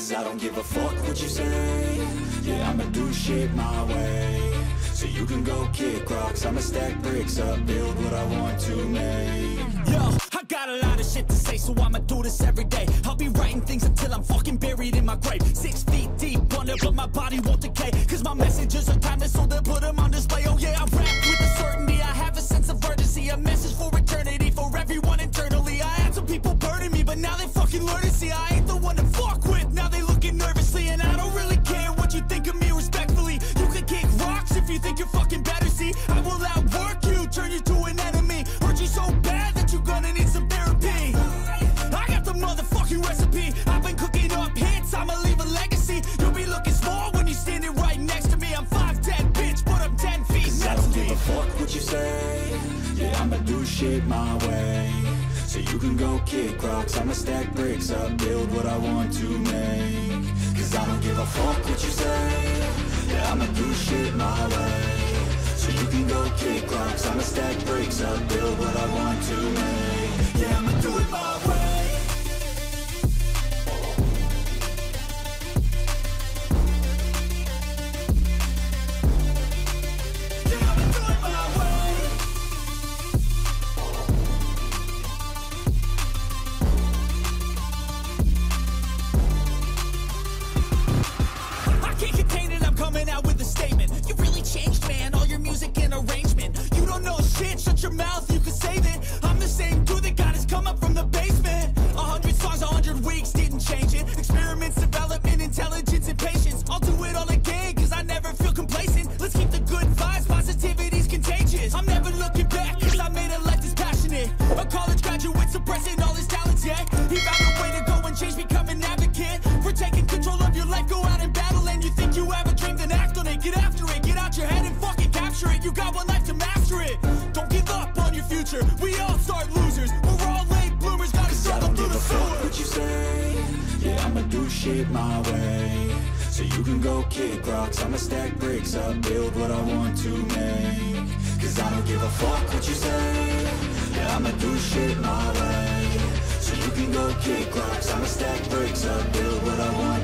Cause I don't give a fuck what you say. Yeah, I'ma do shit my way. So you can go kick rocks, I'ma stack bricks up, build what I want to make. Yo, I got a lot of shit to say, so I'ma do this every day. I'll be writing things until I'm fucking buried in my grave. 6 feet deep under, but my body won't decay. Cause my messages are timeless, so they'll put them on display. Oh yeah, I rap with a certainty, I have a sense of urgency. A message for eternity, for everyone internally. I had some people burning me, but now they fucking learn to see I ain't the one to fuck with, now they looking nervously. And I don't really care what you think of me, respectfully. You can kick rocks if you think you're fucking better, see. I will outwork you, turn you to an enemy. Hurt you so bad that you're gonna need some therapy. I got the motherfucking recipe. I've been cooking up hits, I'ma leave a legacy. You'll be looking small when you're standing right next to me. I'm 5'10", bitch, but I'm 10 feet next to me. I don't give a fuck what you say. Yeah, I'ma do shit my way. So you can go kick rocks, I'ma stack bricks up, build what I want to make. Cause I don't give a fuck what you say. Yeah, I'ma do shit my way. So you can go kick rocks, I'ma stack bricks up, build what I want to make. Yeah, I'ma do it my way. Coming out with a statement. You really changed, man, all your music and arrangement. You don't know shit, shut your mouth, you can save it. I'm the same dude that got his come up from the basement. 100 songs, 100 weeks, didn't change it. Experiments, development, intelligence, and patience. I'll do it all again, cause I never feel complacent. Let's keep the good vibes, positivity's contagious. I'm never looking back, cause I made a life that's passionate. A college graduate suppressing all his talents, yeah. He found a way to go and change, become an advocate. For taking control of your life, go out and battle. And you think you have a dream, then act on it. Get after it, get out your head and fucking capture it. You got one life to master it. Don't give up on your future, we all start losers. We're all late bloomers, gotta struggle through the sewer. What you say? Yeah, I'ma do shit my way. So you can go kick rocks, I'ma stack bricks up, build what I want to make. Cause I don't give a fuck what you say. Yeah, I'ma do shit my way. So you can go kick rocks, I'ma stack bricks up, build what I want